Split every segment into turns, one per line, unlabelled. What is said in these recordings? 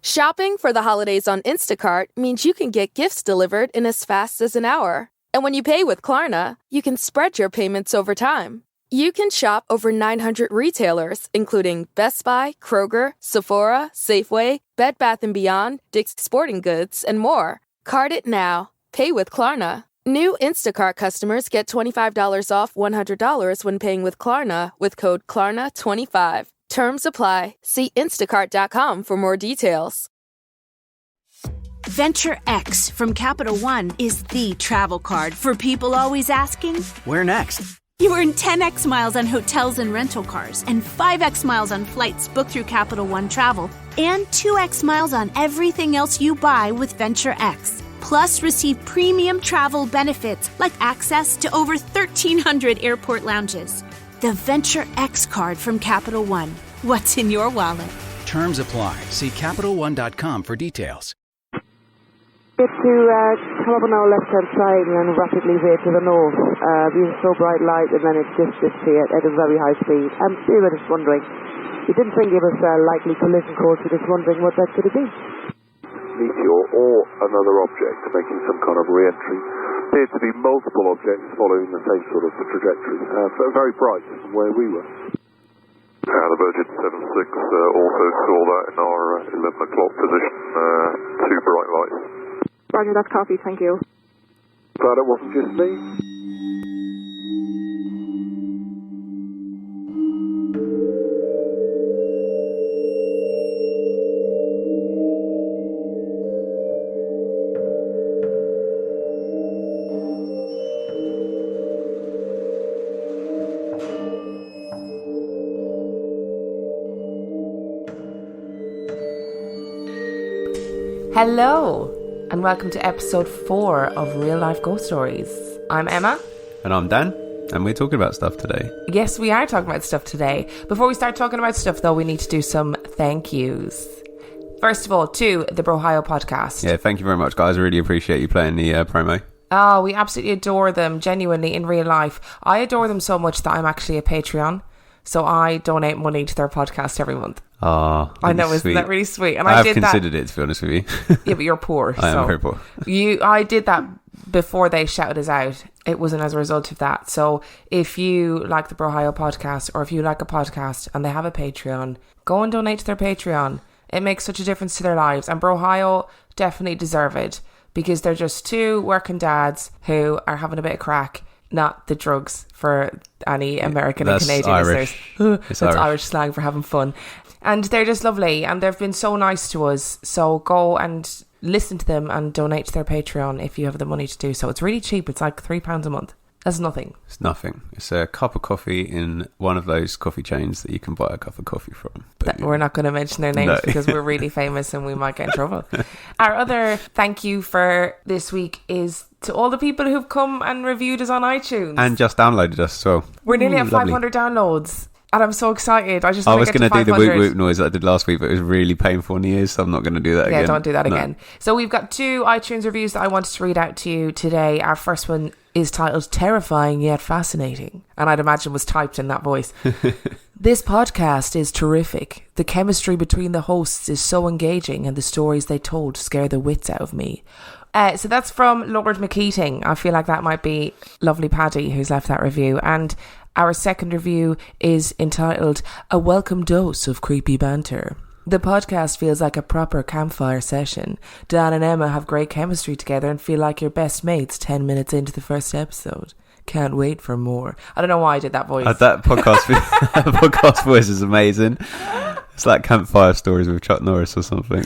Shopping for the holidays on Instacart means you can get gifts delivered in as fast as an hour. And when you pay with Klarna, you can spread your payments over time. You can shop over 900 retailers, including Best Buy, Kroger, Sephora, Safeway, Bed Bath & Beyond, Dick's Sporting Goods, and more. Card it now. Pay with Klarna. New Instacart customers get $25 off $100 when paying with Klarna with code KLARNA25. Terms apply. See instacart.com for more details.
Venture X from Capital One is the travel card for people always asking,
where next?
You earn 10x miles on hotels and rental cars, and 5x miles on flights booked through Capital One Travel, and 2x miles on everything else you buy with Venture X. Plus, receive premium travel benefits like access to over 1,300 airport lounges. The Venture X card from Capital One. What's in your wallet?
Terms apply. See CapitalOne.com for details.
Get to come up on our left-hand side and then rapidly veer to the north. Being so bright light and then it just disappeared at a very high speed. We were just wondering. We didn't think it was a likely collision course. We're just wondering what that could have been.
Meteor or another object making some kind of re-entry. Appeared to be multiple objects following the same sort of trajectory. Very bright from where we were. The Virgin 76 also saw that in our 11 o'clock position. Two bright lights.
Roger, that's copy. Thank you.
Glad it wasn't just me.
Hello, and welcome to episode 4 of Real Life Ghost Stories. I'm Emma.
And I'm Dan, and we're talking about stuff today.
Yes, we are talking about stuff today. Before we start talking about stuff, though, we need to do some thank yous. First of all, to the Brohio podcast.
Yeah, thank you very much, guys. I really appreciate you playing the promo.
Oh, we absolutely adore them, genuinely, in real life. I adore them so much that I'm actually a Patreon, so I donate money to their podcast every month.
Oh,
I know, isn't that really sweet? And
I have
did
considered it, to be honest with you.
Yeah, but you're poor.
I am very poor.
I did that before they shouted us out. It wasn't as a result of that. So if you like the Brohio podcast, or if you like a podcast and they have a Patreon, go and donate to their Patreon. It makes such a difference to their lives. And Brohio definitely deserve it, because they're just two working dads who are having a bit of crack. Not the drugs for any American and Canadian
Irish.
listeners. That's Irish slang for having fun. And they're just lovely, and they've been so nice to us. So go and listen to them and donate to their Patreon if you have the money to do so. It's really cheap. It's like £3 a month. That's nothing.
It's nothing. It's a cup of coffee in one of those coffee chains that you can buy a cup of coffee from.
We're not going to mention their names because we're really famous and we might get in trouble. Our other thank you for this week is to all the people who've come and reviewed us on iTunes.
And just downloaded us as well.
We're nearly at 500 downloads. And I'm so excited. I was
going to do the whoop whoop noise that I did last week, but it was really painful in the ears, so I'm not going to do that again.
Yeah, don't do that again. So we've got 2 iTunes reviews that I wanted to read out to you today. Our first one is titled Terrifying Yet Fascinating, and I'd imagine was typed in that voice. This podcast is terrific. The chemistry between the hosts is so engaging, and the stories they told scare the wits out of me. So that's from Lord McKeating. I feel like that might be lovely Paddy who's left that review. And our second review is entitled A Welcome Dose of Creepy Banter. The podcast feels like a proper campfire session. Dan and Emma have great chemistry together and feel like your best mates 10 minutes into the first episode. Can't wait for more. I don't know why I did that voice.
That podcast voice is amazing. It's like campfire stories with Chuck Norris or something.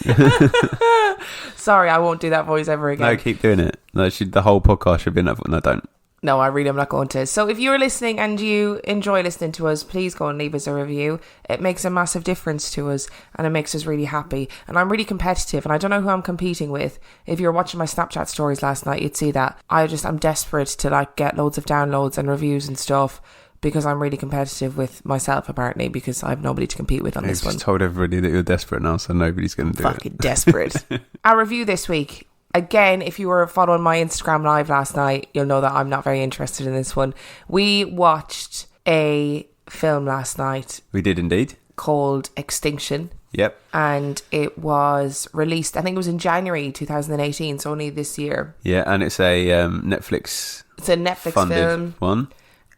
Sorry, I won't do that voice ever again.
No, keep doing it. The whole podcast should be in that. No, don't.
No, I really am not going to. So if you're listening and you enjoy listening to us, please go and leave us a review. It makes a massive difference to us and it makes us really happy. And I'm really competitive and I don't know who I'm competing with. If you were watching my Snapchat stories last night, you'd see that. I'm desperate to get loads of downloads and reviews and stuff because I'm really competitive with myself apparently because I have nobody to compete with on this one.
Just told everybody that you're desperate now, so nobody's going to do it.
Fucking desperate. Our review this week. Again, if you were following my Instagram live last night, you'll know that I'm not very interested in this one. We watched a film last night.
We did indeed.
Called Extinction.
Yep.
And it was released, I think it was in January 2018, so only this year.
Yeah, and it's a Netflix.
It's a Netflix
funded
film.
One.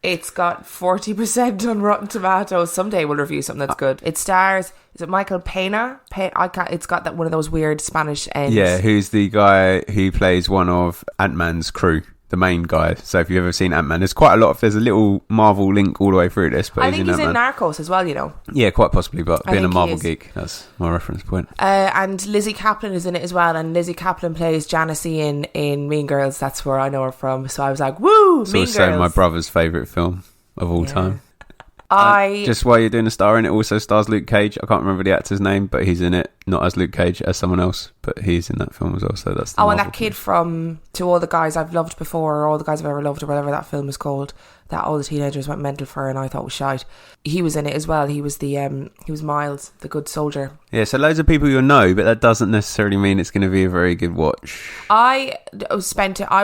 It's got 40% on Rotten Tomatoes. Someday we'll review something that's good. It stars, is it Michael Pena? It's got that one of those weird Spanish ends.
Yeah, who's the guy who plays one of Ant-Man's crew, the main guy. So if you've ever seen Ant-Man, there's a little Marvel link all the way through this. But
I think he's in Narcos as well, you know.
Yeah, quite possibly, but being a Marvel geek, that's my reference point.
And Lizzie Kaplan is in it as well, and Lizzie Kaplan plays Janice Ian in Mean Girls. That's where I know her from. So I was like, woo,
It's
Mean
also
Girls.
my brother's favourite film of all time.
I
just while you're doing a star in it, also stars Luke Cage. I can't remember the actor's name, but he's in it, not as Luke Cage, as someone else, but he's in that film as well. So that's the
and
Marvel
that kid from To All the Guys I've Loved Before, or All the Guys I've Ever Loved, or whatever that film is called, that all the teenagers went mental for and I thought was shite. He was in it as well. He was Miles, the good soldier.
Yeah, so loads of people you'll know, but that doesn't necessarily mean it's going to be a very good watch.
I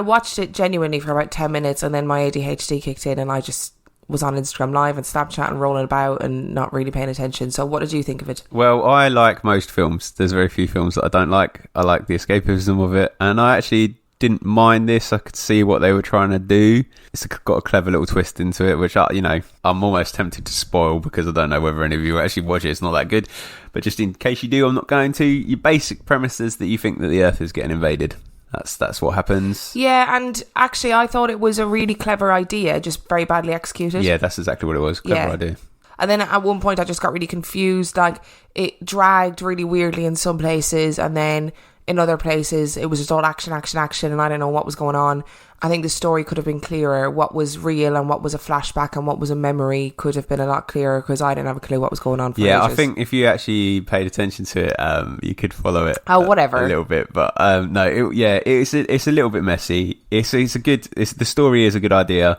watched it genuinely for about 10 minutes, and then my ADHD kicked in and I just was on Instagram Live and Snapchat and rolling about and not really paying attention. So what did you think of it?
Well, I like most films. There's very few films that I don't like. I like the escapism of it, and I actually didn't mind this. I could see what they were trying to do. It's got a clever little twist into it, which I'm almost tempted to spoil because I don't know whether any of you actually watch it. It's not that good, but just in case you do, I'm not going to. Your basic premise is that you think that the Earth is getting invaded. That's what happens.
Yeah, and actually I thought it was a really clever idea, just very badly executed.
Yeah, that's exactly what it was. Clever idea.
And then at one point I just got really confused. Like, it dragged really weirdly in some places, and then in other places it was just all action, and I don't know what was going on. I think the story could have been clearer. What was real and what was a flashback and what was a memory could have been a lot clearer, because I didn't have a clue what was going on for ages.
I think if you actually paid attention to it, you could follow it.
Whatever.
A little bit, but it's a little bit messy. The story is a good idea.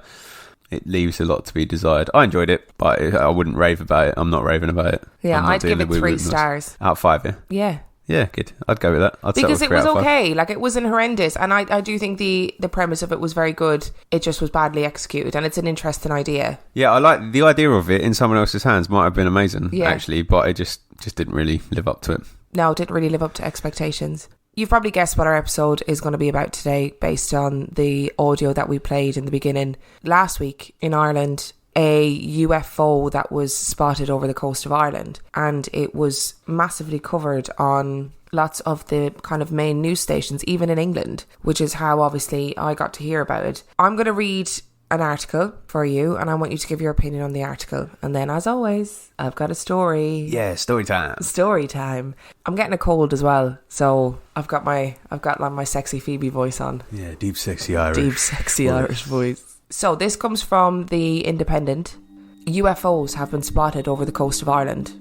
It leaves a lot to be desired. I enjoyed it, but I wouldn't rave about it. I'm not raving about it.
Yeah, I'd give it 3 stars.
Out of 5, yeah?
Yeah.
Yeah, good. I'd go with that.
Because it was okay. Like, it wasn't horrendous. And I do think the premise of it was very good. It just was badly executed. And it's an interesting idea.
Yeah, I like the idea of it in someone else's hands. Might have been amazing, actually. But it just didn't really live up to it. No,
it didn't really live up to expectations. You've probably guessed what our episode is going to be about today based on the audio that we played in the beginning. Last week in Ireland, a UFO that was spotted over the coast of Ireland, and it was massively covered on lots of the kind of main news stations, even in England, which is how obviously I got to hear about it. I'm going to read an article for you, and I want you to give your opinion on the article, and then, as always, I've got a story.
Yeah, story time.
I'm getting a cold as well, so I've got like my sexy Phoebe voice on.
Yeah, deep sexy Irish
voice. So this comes from The Independent. UFOs have been spotted over the coast of Ireland.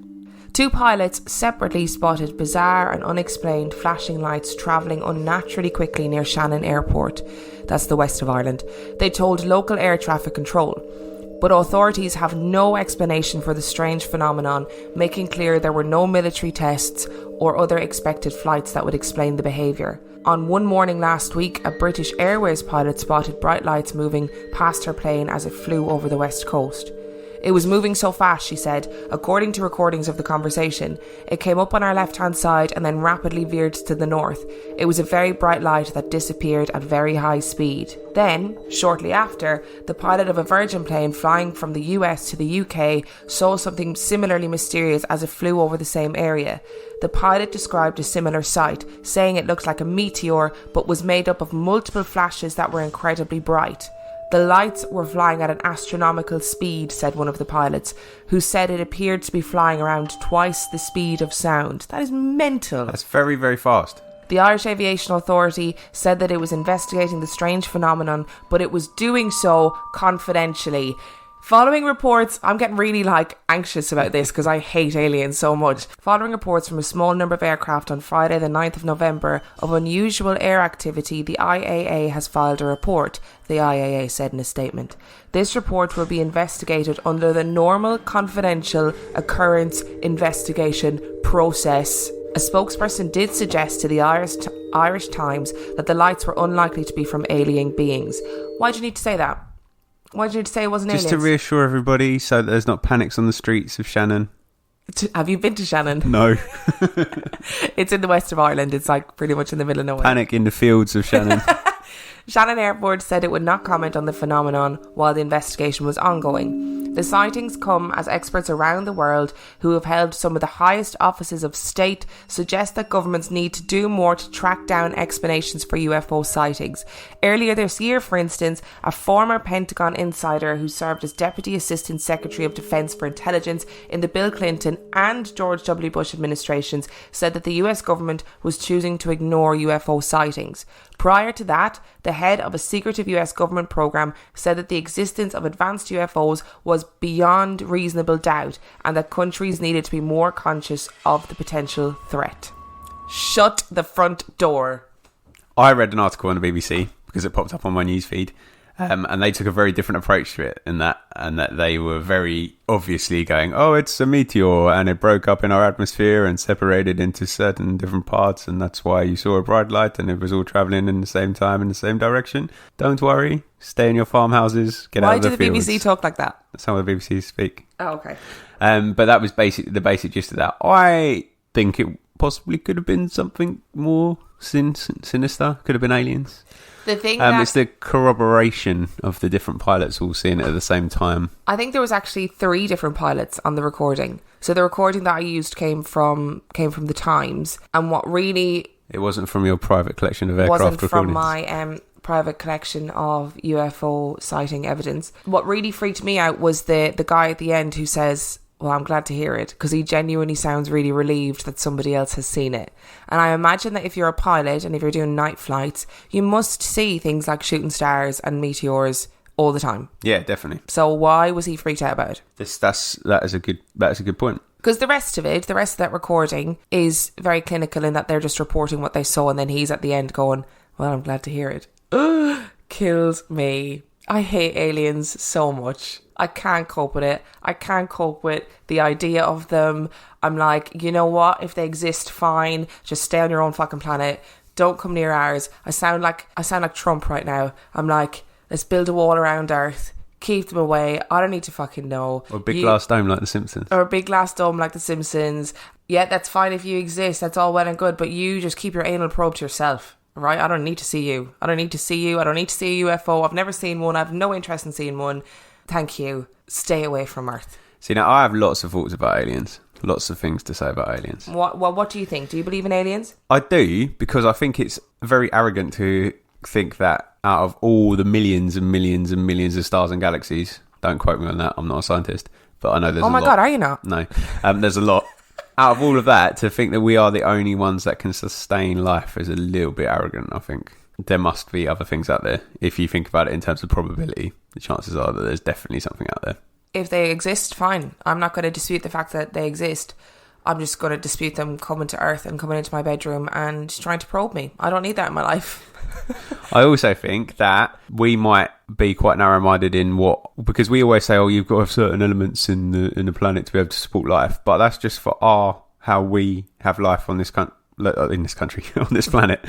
2 pilots separately spotted bizarre and unexplained flashing lights travelling unnaturally quickly near Shannon Airport. That's the west of Ireland. They told local air traffic control. But authorities have no explanation for the strange phenomenon, making clear there were no military tests or other expected flights that would explain the behaviour. On one morning last week, a British Airways pilot spotted bright lights moving past her plane as it flew over the west coast. It was moving so fast, she said, according to recordings of the conversation. It came up on our left-hand side and then rapidly veered to the north. It was a very bright light that disappeared at very high speed. Then, shortly after, the pilot of a Virgin plane flying from the US to the UK saw something similarly mysterious as it flew over the same area. The pilot described a similar sight, saying it looked like a meteor but was made up of multiple flashes that were incredibly bright. The lights were flying at an astronomical speed, said one of the pilots, who said it appeared to be flying around twice the speed of sound. That is mental.
That's very, very fast.
The Irish Aviation Authority said that it was investigating the strange phenomenon, but it was doing so confidentially. Following reports, I'm getting really anxious about this because I hate aliens so much. Following reports from a small number of aircraft on Friday the 9th of November of unusual air activity, the IAA has filed a report, the IAA said in a statement. This report will be investigated under the normal confidential occurrence investigation process. A spokesperson did suggest to the Irish Times that the lights were unlikely to be from alien beings. Why do you need to say that? Why did you say it wasn't aliens?
Just to reassure everybody so that there's not panics on the streets of Shannon.
Have you been to Shannon?
No.
It's in the west of Ireland. It's like pretty much in the middle of nowhere.
Panic in the fields of Shannon.
Shannon Airport said it would not comment on the phenomenon while the investigation was ongoing. The sightings come as experts around the world who have held some of the highest offices of state suggest that governments need to do more to track down explanations for UFO sightings. Earlier this year, for instance, a former Pentagon insider who served as Deputy Assistant Secretary of Defense for Intelligence in the Bill Clinton and George W. Bush administrations said that the US government was choosing to ignore UFO sightings. Prior to that, the head of a secretive US government program said that the existence of advanced UFOs was beyond reasonable doubt and that countries needed to be more conscious of the potential threat. Shut the front door.
I read an article on the BBC because it popped up on my newsfeed. And they took a very different approach to it and that they were very obviously going, oh, it's a meteor and it broke up in our atmosphere and separated into certain different parts, and that's why you saw a bright light and it was all travelling in the same time in the same direction. Don't worry, stay in your farmhouses, get out of the fields.
Why do the BBC talk like that?
That's how the BBC speak.
Oh, okay.
But that was the basic gist of that. I think it possibly could have been something more sinister, could have been aliens.
The thing
it's the corroboration of the different pilots all seeing it at the same time.
I think there was actually 3 different pilots on the recording. So the recording that I used came from the Times, and what really...
It wasn't from your private collection of aircraft
recordings. Wasn't from my private collection of UFO sighting evidence. What really freaked me out was the guy at the end who says, well, I'm glad to hear it, because he genuinely sounds really relieved that somebody else has seen it. And I imagine that if you're a pilot and if you're doing night flights, you must see things like shooting stars and meteors all the time.
Yeah, definitely.
So why was he freaked out about it?
That is a good point.
Because the rest of that recording is very clinical in that they're just reporting what they saw, and then he's at the end going, well, I'm glad to hear it. Kills me. I hate aliens so much. I can't cope with it. I can't cope with the idea of them. I'm like, you know what? If they exist, fine. Just stay on your own fucking planet. Don't come near ours. I sound like Trump right now. I'm like, let's build a wall around Earth. Keep them away. I don't need to fucking know.
Or a big glass dome like The Simpsons.
Or a big glass dome like The Simpsons. Yeah, that's fine if you exist. That's all well and good. But you just keep your anal probe to yourself. Right? I don't need to see you. I don't need to see a UFO. I've never seen one. I have no interest in seeing one. Thank you. Stay away from Earth.
See, now I have lots of thoughts about aliens. Lots of things to say about aliens.
What do you think? Do you believe in aliens?
I do, because I think it's very arrogant to think that out of all the millions and millions and millions of stars and galaxies, don't quote me on that, I'm not a scientist, but I know there's a lot.
Oh my God, are you not?
No. There's a lot. Out of all of that, to think that we are the only ones that can sustain life is a little bit arrogant, I think. There must be other things out there. If you think about it in terms of probability, the chances are that there's definitely something out there.
If they exist, fine. I'm not going to dispute the fact that they exist. I'm just going to dispute them coming to Earth and coming into my bedroom and trying to probe me. I don't need that in my life.
I also think that we might be quite narrow-minded in because we always say, oh, you've got to have certain elements in the planet to be able to support life, but that's just for how we have life on this country, on this planet.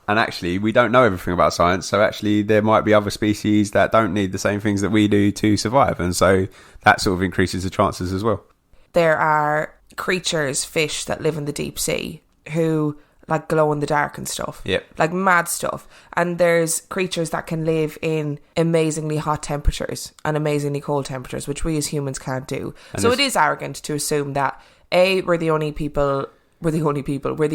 And actually, we don't know everything about science, so actually there might be other species that don't need the same things that we do to survive, and so that sort of increases the chances as well.
There are creatures, fish, that live in the deep sea who like glow in the dark and stuff.
Yep.
Like mad stuff. And there's creatures that can live in amazingly hot temperatures and amazingly cold temperatures, which we as humans can't do. And so it is arrogant to assume that we're the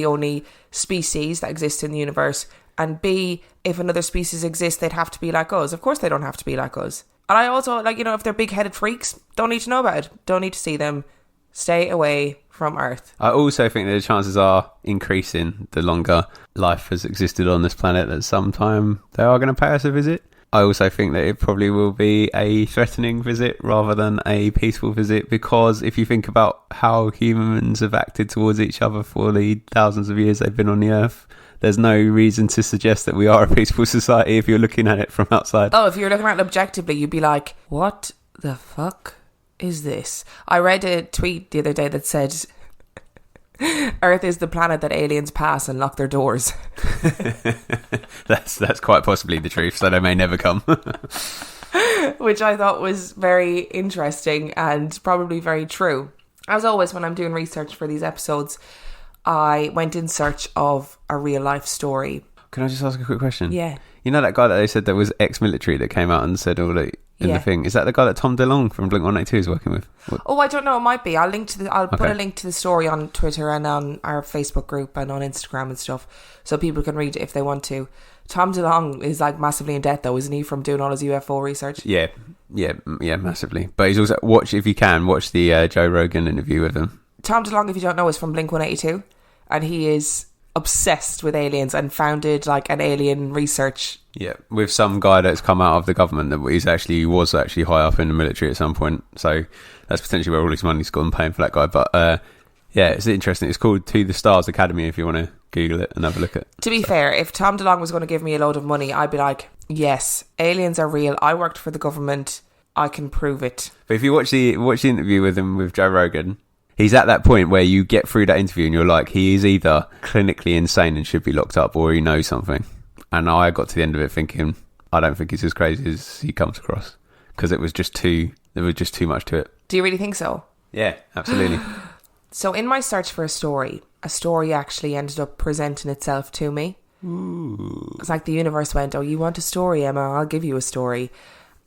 only species that exist in the universe, and B, if another species exists, they'd have to be like us. Of course they don't have to be like us. And I also, if they're big-headed freaks, don't need to know about it. Don't need to see them. Stay away from Earth.
I also think that the chances are increasing the longer life has existed on this planet, that sometime they are going to pay us a visit. I also think that it probably will be a threatening visit rather than a peaceful visit, because if you think about how humans have acted towards each other for the thousands of years they've been on the Earth, there's no reason to suggest that we are a peaceful society if you're looking at it from outside.
Oh, if you're looking at it objectively, you'd be like, what the fuck is this? I read a tweet the other day that said, Earth is the planet that aliens pass and lock their doors.
That's quite possibly the truth, so they may never come.
Which I thought was very interesting and probably very true. As always, when I'm doing research for these episodes, I went in search of a real life story.
Can I just ask a quick question?
Yeah.
You know that guy that they said that was ex-military that came out and said all that in the thing? Is that the guy that Tom DeLonge from Blink-182 is working with? What?
Oh, I don't know. It might be. I'll put a link to the story on Twitter and on our Facebook group and on Instagram and stuff, so people can read it if they want to. Tom DeLonge is like massively in debt, though, isn't he, from doing all his UFO research? Yeah, massively. But he's also if you can watch the Joe Rogan interview with him. Tom DeLonge, if you don't know, is from Blink-182, and he is obsessed with aliens and founded like an alien research. Yeah, with some guy that's come out of the government that was actually high up in the military at some point. So that's potentially where all his money's gone paying for that guy. But yeah, it's interesting. It's called To the Stars Academy if you want to Google it and have a look at it. To be fair, if Tom DeLonge was going to give me a load of money, I'd be like, yes, aliens are real. I worked for the government. I can prove it. But if you watch the interview with him with Joe Rogan, he's at that point where you get through that interview and you're like, he is either clinically insane and should be locked up, or he knows something. And I got to the end of it thinking, I don't think he's as crazy as he comes across, because there was just too much to it. Do you really think so? Yeah, absolutely. So in my search for a story actually ended up presenting itself to me. Ooh. It's like the universe went, oh, you want a story, Emma? I'll give you a story.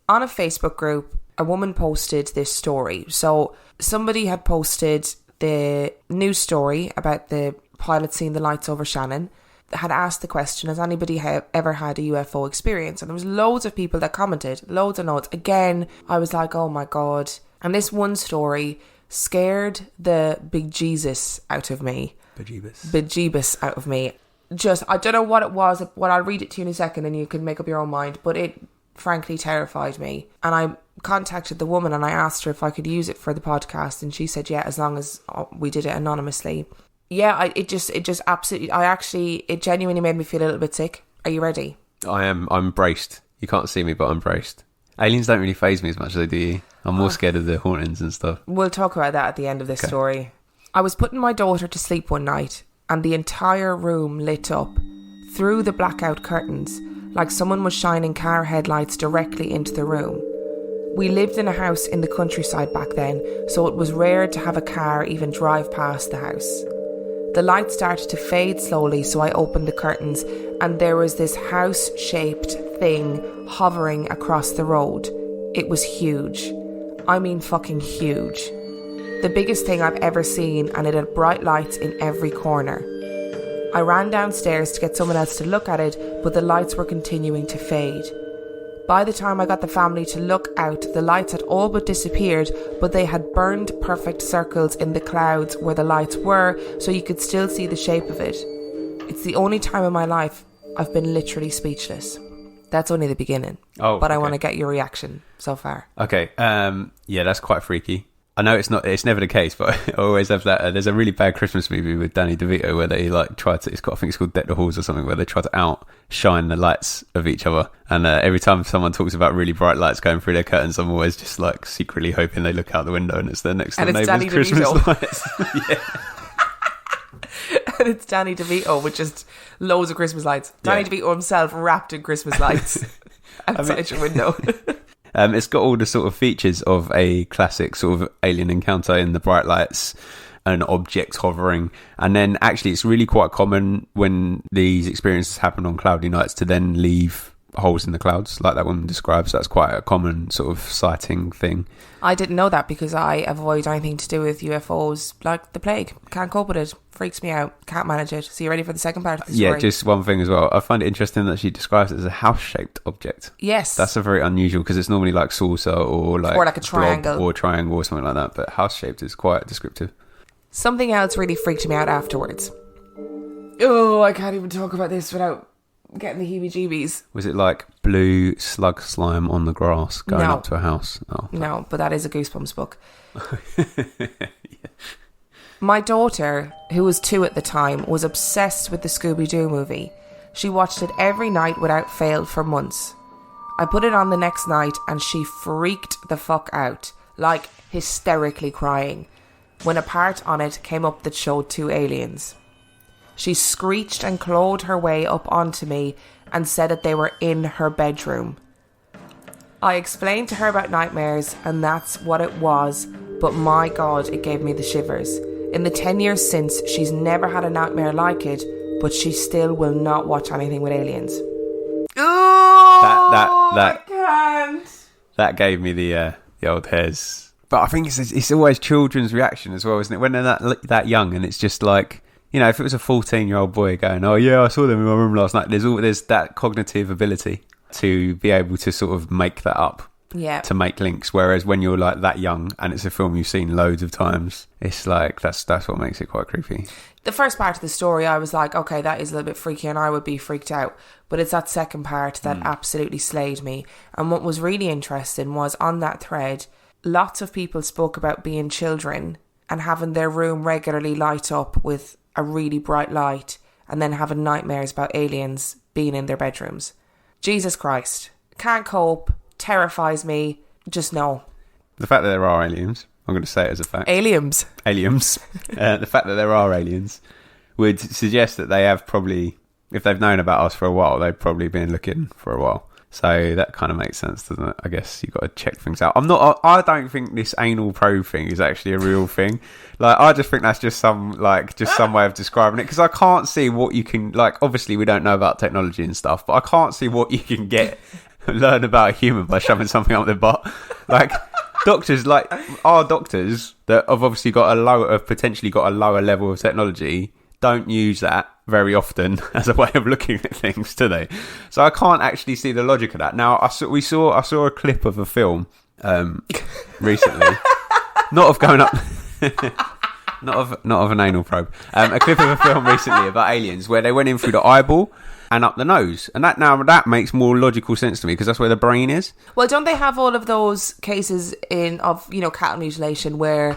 On a Facebook group, a woman posted this story. So somebody had posted the news story about the pilot seeing the lights over Shannon, had asked the question, has anybody ever had a UFO experience? And there was loads of people that commented, loads and loads. Again, I was like, oh my God. And this one story scared the bejesus out of me. Bejeebus out of me. Just, I don't know what it was. Well, I'll read it to you in a second and you can make up your own mind. But it frankly terrified me. And I contacted the woman and I asked her if I could use it for the podcast. And she said, yeah, as long as we did it anonymously. Yeah, it genuinely made me feel a little bit sick. Are you ready? I'm braced. You can't see me, but I'm braced. Aliens don't really faze me as much as they do you. I'm more scared of the hauntings and stuff. We'll talk about that at the end of this story. I was putting my daughter to sleep one night and the entire room lit up through the blackout curtains, like someone was shining car headlights directly into the room. We lived in a house in the countryside back then, so it was rare to have a car even drive past the house. The light started to fade slowly, so I opened the curtains and there was this house-shaped thing hovering across the road. It was huge. I mean fucking huge. The biggest thing I've ever seen, and it had bright lights in every corner. I ran downstairs to get someone else to look at it, but the lights were continuing to fade. By the time I got the family to look out, the lights had all but disappeared, but they had burned perfect circles in the clouds where the lights were, so you could still see the shape of it. It's the only time in my life I've been literally speechless. That's only the beginning. But I want to get your reaction so far. Okay, yeah, that's quite freaky. I know it's never the case, but I always have that. There's a really bad Christmas movie with Danny DeVito where they like try to, I think it's called Deck the Halls or something, where they try to outshine the lights of each other. And every time someone talks about really bright lights going through their curtains, I'm always just like secretly hoping they look out the window and it's their next door neighbour's Christmas lights. Yeah. And it's Danny DeVito with just loads of Christmas lights. Danny DeVito himself wrapped in Christmas lights outside your window. It's got all the sort of features of a classic sort of alien encounter in the bright lights and objects hovering. And then actually it's really quite common when these experiences happen on cloudy nights to then leave holes in the clouds like that woman describes. That's quite a common sort of sighting thing. I didn't know that because I avoid anything to do with UFOs like the plague. Can't cope with it. Freaks me out. Can't manage it. So you ready for the second part of the story? Yeah, just one thing as well. I find it interesting that she describes it as a house-shaped object. Yes. That's a very unusual, because it's normally like saucer or like a triangle or something like that. But house-shaped is quite descriptive. Something else really freaked me out afterwards. Oh, I can't even talk about this without getting the heebie-jeebies. Was it like blue slug slime on the grass going up to a house? Oh, no, but that is a Goosebumps book. Yeah. My daughter, who was 2 at the time, was obsessed with the Scooby-Doo movie. She watched it every night without fail for months. I put it on the next night and she freaked the fuck out, like hysterically crying, when a part on it came up that showed 2 aliens. She screeched and clawed her way up onto me and said that they were in her bedroom. I explained to her about nightmares, and that's what it was, but my God, it gave me the shivers. In the 10 years since, she's never had a nightmare like it, but she still will not watch anything with aliens. Oh, I can't.
That gave me the old hairs. But I think it's always children's reaction as well, isn't it? When they're that young, and it's just like, you know, if it was a 14-year-old boy going, "Oh yeah, I saw them in my room last night," there's that cognitive ability to be able to sort of make that up.
Yeah.
To make links. Whereas when you're like that young and it's a film you've seen loads of times, it's like that's what makes it quite creepy.
The first part of the story, I was like, okay, that is a little bit freaky, and I would be freaked out. But it's that second part that absolutely slayed me. And what was really interesting was on that thread, lots of people spoke about being children and having their room regularly light up with a really bright light, and then having nightmares about aliens being in their bedrooms. Jesus Christ. Can't cope. Terrifies me. Just no.
The fact that there are aliens, I'm going to say it as a fact.
Aliens.
The fact that there are aliens would suggest that they have probably, if they've known about us for a while, they've probably been looking for a while. So that kind of makes sense, doesn't it? I guess you've got to check things out. I don't think this anal probe thing is actually a real thing. Like, I just think that's just some way of describing it, because I can't see what you can, like, obviously we don't know about technology and stuff, but I can't see what you can learn about a human by shoving something up their butt. Like, doctors, like our doctors that have obviously potentially got a lower level of technology, don't use that very often as a way of looking at things, do they? So I can't actually see the logic of that. Now, I saw a clip of a film recently, not of going up, not of an anal probe. A clip of a film recently about aliens where they went in through the eyeball and up the nose, and that makes more logical sense to me, because that's where the brain is.
Well, don't they have all of those cases of cattle mutilation where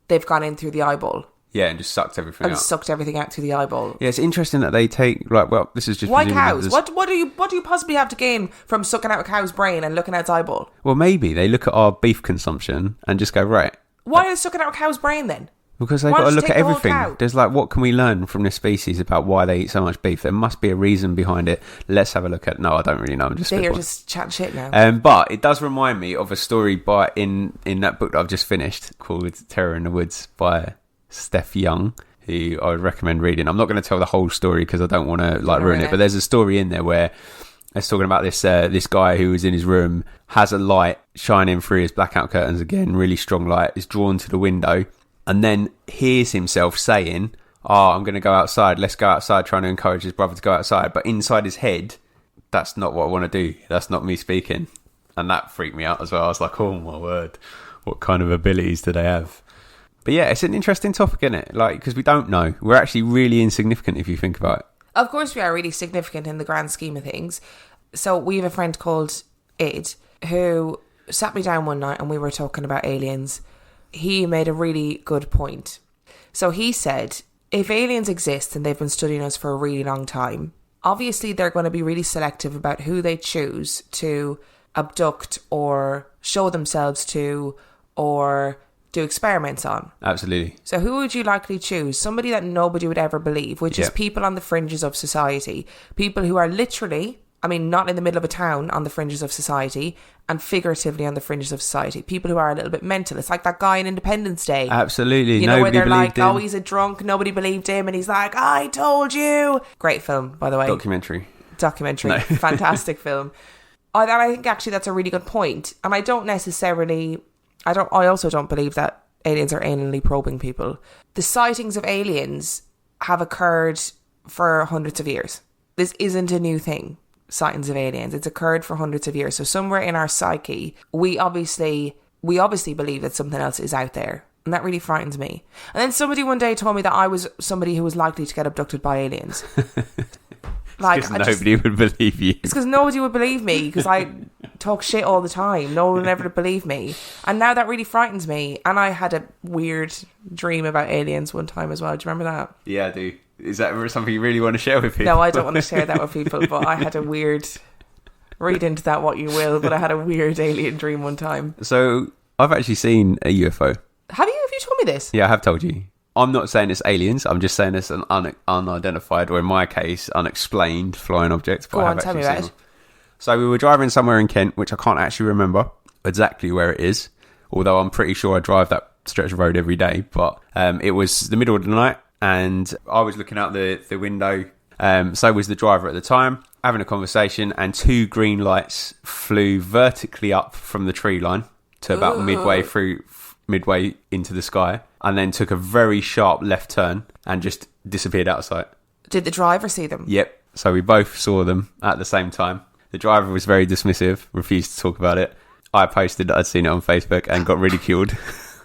they've gone in through the eyeball?
Yeah, and just sucked everything out.
Sucked everything out through the eyeball.
Yeah, it's interesting that they take, like, well, this is just...
Why cows? What do you possibly have to gain from sucking out a cow's brain and looking at its eyeball?
Well, maybe they look at our beef consumption and just go, right.
Why are they sucking out a cow's brain then?
Because they've got to look at everything. There's like, what can we learn from this species about why they eat so much beef? There must be a reason behind it. Let's have a look at... No, I don't really know. I'm just...
You're just chatting shit now.
But it does remind me of a story in that book that I've just finished called Terror in the Woods by Steph Young, who I would recommend reading. I'm not going to tell the whole story because I don't want to ruin it, but there's a story in there where it's talking about this guy who was in his room, has a light shining through his blackout curtains, again, really strong light, is drawn to the window, and then hears himself saying, I'm going to go outside, let's go outside, trying to encourage his brother to go outside. But inside his head, that's not what I want to do. That's not me speaking. And that freaked me out as well. I was like, oh my word, what kind of abilities do they have? But yeah, it's an interesting topic, isn't it? Like, because we don't know. We're actually really insignificant if you think about it.
Of course we are really significant in the grand scheme of things. So we have a friend called Id who sat me down one night and we were talking about aliens. He made a really good point. So he said, if aliens exist and they've been studying us for a really long time, obviously they're going to be really selective about who they choose to abduct or show themselves to or do experiments on.
Absolutely.
So who would you likely choose? Somebody that nobody would ever believe, which is people on the fringes of society. People who are literally, not in the middle of a town on the fringes of society, and figuratively on the fringes of society. People who are a little bit mental. It's like that guy in Independence Day.
Absolutely.
You know, where they're like, oh, he's a drunk, nobody believed him, and he's like, I told you. Great film, by the way.
Documentary.
No. Fantastic film. I think actually that's a really good point. And I also don't believe that aliens are anally probing people. The sightings of aliens have occurred for hundreds of years. This isn't a new thing, sightings of aliens. It's occurred for hundreds of years. So somewhere in our psyche, we obviously believe that something else is out there. And that really frightens me. And then somebody one day told me that I was somebody who was likely to get abducted by aliens.
Like, nobody would believe you.
It's because nobody would believe me, because I talk shit all the time. No one would ever believe me. And now that really frightens me. And I had a weird dream about aliens one time as well. Do you remember that?
Yeah, I do. Is that something you really want to share with people?
No, I don't want to share that with people, but I had a weird... Read into that what you will, but I had a weird alien dream one time.
So, I've actually seen a UFO.
Have you? Have you told me this?
Yeah, I have told you. I'm not saying it's aliens. I'm just saying it's an unidentified, or in my case, unexplained flying object.
Go on, tell me about it.
So we were driving somewhere in Kent, which I can't actually remember exactly where it is, although I'm pretty sure I drive that stretch of road every day, but it was the middle of the night and I was looking out the window. So was the driver at the time, having a conversation, and 2 green lights flew vertically up from the tree line to about midway into the sky, and then took a very sharp left turn and just disappeared out of sight.
Did the driver see them?
Yep. So we both saw them at the same time. The driver was very dismissive, refused to talk about it. I posted that I'd seen it on Facebook and got ridiculed.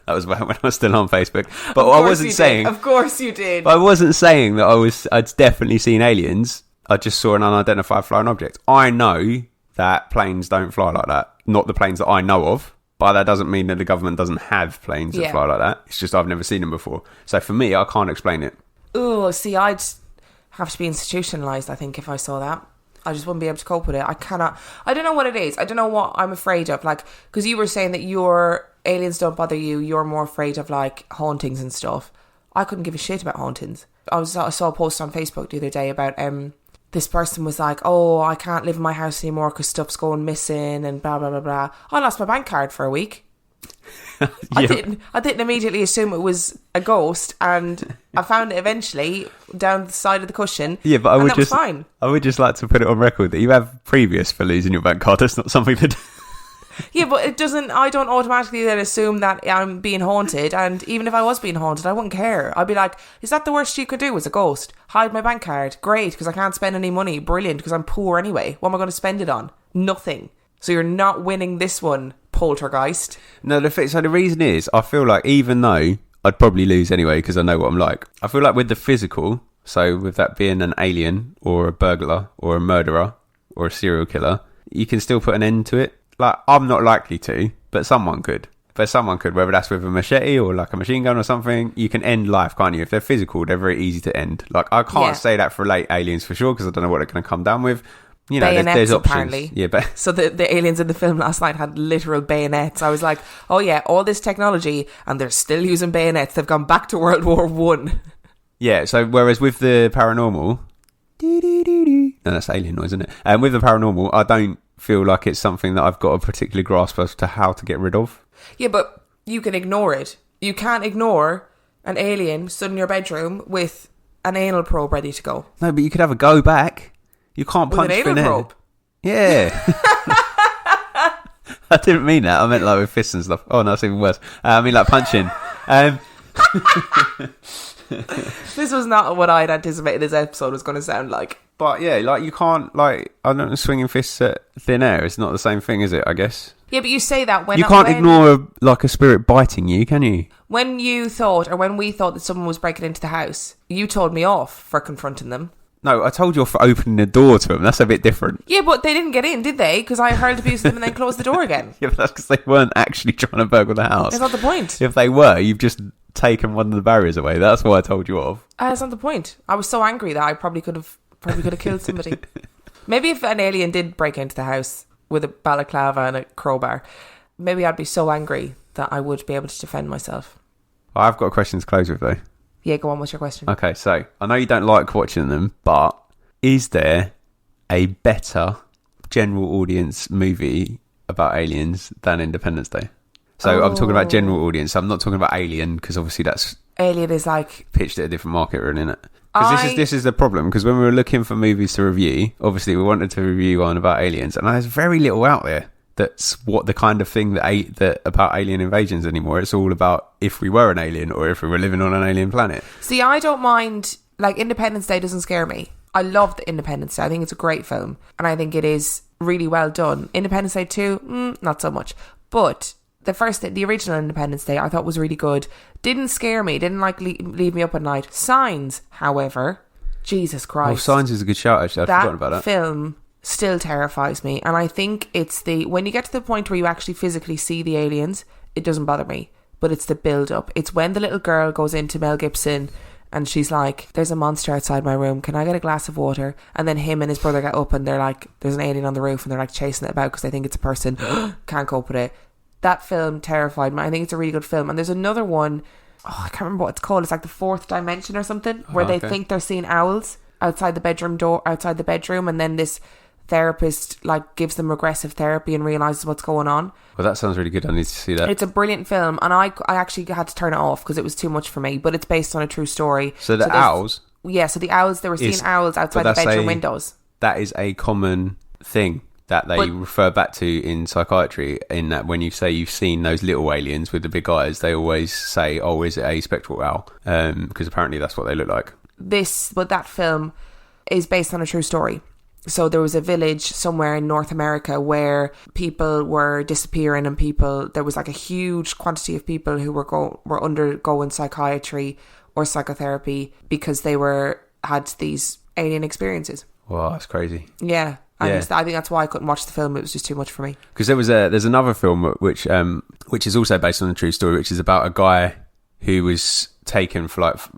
That was when I was still on Facebook. But I wasn't saying...
Of course you did.
I wasn't saying that I'd definitely seen aliens. I just saw an unidentified flying object. I know that planes don't fly like that. Not the planes that I know of. But that doesn't mean that the government doesn't have planes that fly like that. It's just I've never seen them before. So for me, I can't explain it.
Oh, see, I'd have to be institutionalised, I think, if I saw that. I just wouldn't be able to cope with it. I cannot. I don't know what it is. I don't know what I'm afraid of. Like, because you were saying that your aliens don't bother you. You're more afraid of, like, hauntings and stuff. I couldn't give a shit about hauntings. I saw a post on Facebook the other day about this person was like, oh, I can't live in my house anymore because stuff's going missing and blah, blah, blah, blah. I lost my bank card for a week. Yeah. I didn't immediately assume it was a ghost, and I found it eventually down the side of the cushion.
Yeah, but
was fine.
I would just like to put it on record that you have previous for losing your bank card. That's not something that...
Yeah, but it doesn't. I don't automatically then assume that I'm being haunted, and even if I was being haunted, I wouldn't care. I'd be like, is that the worst you could do as a ghost? Hide my bank card? Great, because I can't spend any money. Brilliant, because I'm poor anyway. What am I going to spend it on? Nothing. So you're not winning this one, poltergeist.
No, so the reason is, I feel like even though I'd probably lose anyway because I know what I'm like, I feel like with the physical, so with that being an alien or a burglar or a murderer or a serial killer, you can still put an end to it. Like, I'm not likely to, but someone could. But someone could, whether that's with a machete or like a machine gun or something. You can end life, can't you? If they're physical, they're very easy to end. Like, I can't say that for late aliens for sure because I don't know what they're going to come down with. You know, there's options. Apparently. Yeah, but
so the aliens in the film last night had literal bayonets. I was like, oh yeah, all this technology and they're still using bayonets. They've gone back to World War One.
Yeah, so whereas with the paranormal, no, that's alien noise, isn't it? And with the paranormal, I don't feel like it's something that I've got a particular grasp as to how to get rid of.
Yeah, but you can ignore it. You can't ignore an alien stood in your bedroom with an anal probe ready to go.
No, but you could have a go back. You can't punch
with an anal probe.
Yeah. I didn't mean that. I meant like with fists and stuff. Oh no, that's even worse. I mean like punching.
This was not what I'd anticipated this episode was going to sound like.
But yeah, like you can't, like, I don't know, swinging fists at thin air. It's not the same thing, is it, I guess?
Yeah, but you say that when...
You can't ignore, like, a spirit biting you, can you?
When you thought, or when we thought that someone was breaking into the house, you told me off for confronting them.
No, I told you off for opening the door to them. That's a bit different.
Yeah, but they didn't get in, did they? Because I hurled abuse at them and then closed the door again.
Yeah, but that's because they weren't actually trying to burgle the house.
That's not the point.
If they were, you've just taken one of the barriers away. That's why I told you off.
That's not the point. I was so angry that I probably could have killed somebody. Maybe if an alien did break into the house with a balaclava and a crowbar, maybe I'd be so angry that I would be able to defend myself.
I've got a question to close with, though.
Yeah, go on. What's your question?
Okay, so I know you don't like watching them, but is there a better general audience movie about aliens than Independence Day? So I'm talking about general audience. I'm not talking about Alien, because obviously that's...
Alien is like...
pitched at a different market, really, isn't it? Because this is the problem, because when we were looking for movies to review, obviously we wanted to review one about aliens, and there's very little out there that's what the kind of thing that about alien invasions anymore. It's all about if we were an alien or if we were living on an alien planet.
See, I don't mind, like, Independence Day doesn't scare me. I love the Independence Day. I think it's a great film, and I think it is really well done. Independence Day 2, not so much. But the original Independence Day, I thought was really good. Didn't scare me. Didn't like leave me up at night. Signs, however, Jesus Christ.
Oh, Signs is a good shout, actually. I'd forgotten about that.
That film still terrifies me, and I think it's when you get to the point where you actually physically see the aliens, it doesn't bother me. But it's the build-up. It's when the little girl goes into Mel Gibson and she's like, there's a monster outside my room, can I get a glass of water? And then him and his brother get up and they're like, there's an alien on the roof, and they're like chasing it about because they think it's a person. Can't cope with it. That film terrified me. I think it's a really good film. And there's another one, I can't remember what it's called. It's like The Fourth Dimension or something, where they think they're seeing owls outside the bedroom, and then this therapist like gives them regressive therapy and realizes what's going on.
Well, that sounds really good. I need to see that.
It's a brilliant film, and I actually had to turn it off because it was too much for me, but it's based on a true story.
So the owls?
Yeah, so the owls, they were seeing owls outside the bedroom windows.
That is a common thing that they refer back to in psychiatry, in that when you say you've seen those little aliens with the big eyes, they always say, oh, is it a spectral owl? Because apparently that's what they look like.
But that film is based on a true story. So there was a village somewhere in North America where people were disappearing, and there was like a huge quantity of people who were undergoing psychiatry or psychotherapy because they had these alien experiences.
Wow, that's crazy.
Yeah. I think that's why I couldn't watch the film. It was just too much for me.
Because there's another film which is also based on a true story, which is about a guy who was taken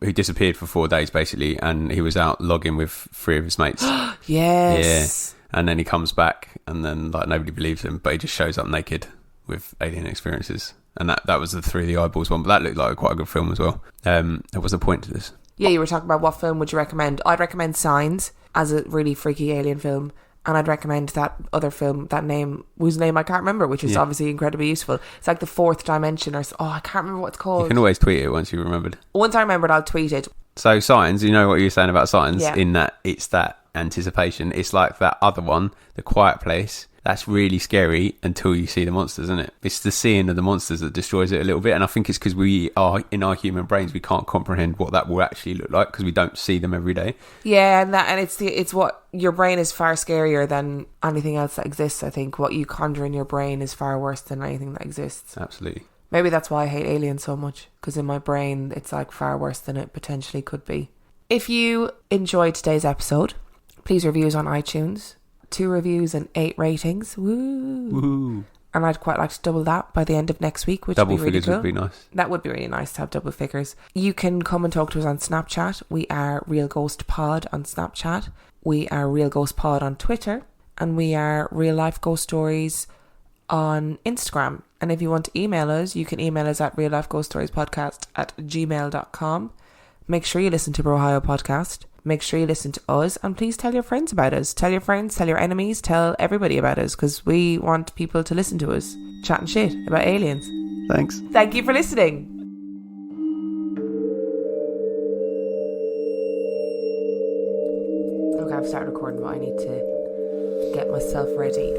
who disappeared for 4 days basically, and he was out logging with 3 of his mates.
Yes.
Yeah. And then he comes back, and then like nobody believes him, but he just shows up naked with alien experiences. And that was the Through the Eyeballs one, but that looked like quite a good film as well. There was a point to this.
Yeah, you were talking about what film would you recommend. I'd recommend Signs as a really freaky alien film. And I'd recommend that other film, whose name I can't remember, which is obviously incredibly useful. It's like The Fourth Dimension, I can't remember what it's called.
You can always tweet it once you remembered.
Once I remembered, I'll tweet it.
So Signs, you know what you were saying about Signs?
Yeah.
In that it's that anticipation. It's like that other one, The Quiet Place. That's really scary until you see the monsters, isn't it? It's the seeing of the monsters that destroys it a little bit. And I think it's because we are, in our human brains, we can't comprehend what that will actually look like because we don't see them every day.
Yeah, and it's what your brain is far scarier than anything else that exists. I think what you conjure in your brain is far worse than anything that exists.
Absolutely.
Maybe that's why I hate aliens so much, because in my brain it's like far worse than it potentially could be. If you enjoyed today's episode, please review us on iTunes. 2 reviews and 8 ratings. Woo!
Woo!
And I'd quite like to double that by the end of next week, which would be really cool. Double
figures would be nice.
That would be really nice to have double figures. You can come and talk to us on Snapchat. We are Real Ghost Pod on Snapchat. We are Real Ghost Pod on Twitter. And we are Real Life Ghost Stories on Instagram. And if you want to email us, you can email us at reallifeghoststoriespodcast@gmail.com. Make sure you listen to Brohio Podcast. Make sure you listen to us, and please tell your friends about us. Tell your friends, tell your enemies, tell everybody about us, because we want people to listen to us chatting shit about aliens.
Thanks.
Thank you for listening. Okay, I've started recording, but I need to get myself ready.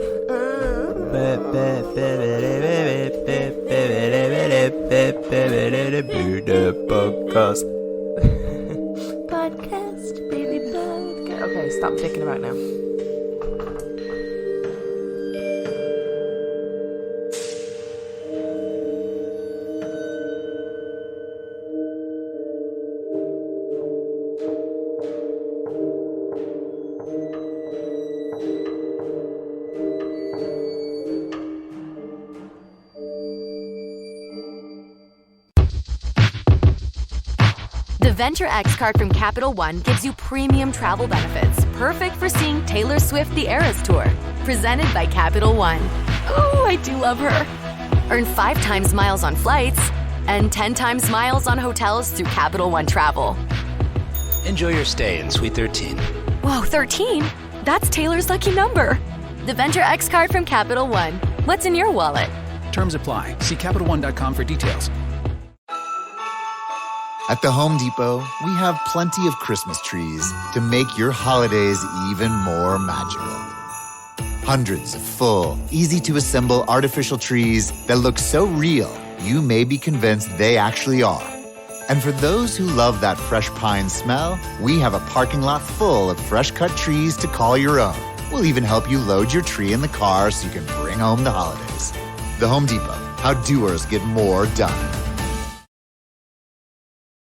Okay, stop dicking about now.
The Venture X card from Capital One gives you premium travel benefits, perfect for seeing Taylor Swift the Eras Tour. Presented by Capital One. Ooh, I do love her. Earn 5 times miles on flights and 10 times miles on hotels through Capital One Travel.
Enjoy your stay in Suite 13.
Whoa, 13? That's Taylor's lucky number. The Venture X card from Capital One. What's in your wallet?
Terms apply. See CapitalOne.com for details.
At the Home Depot, we have plenty of Christmas trees to make your holidays even more magical. Hundreds of full, easy-to-assemble artificial trees that look so real, you may be convinced they actually are. And for those who love that fresh pine smell, we have a parking lot full of fresh-cut trees to call your own. We'll even help you load your tree in the car so you can bring home the holidays. The Home Depot, how doers get more done.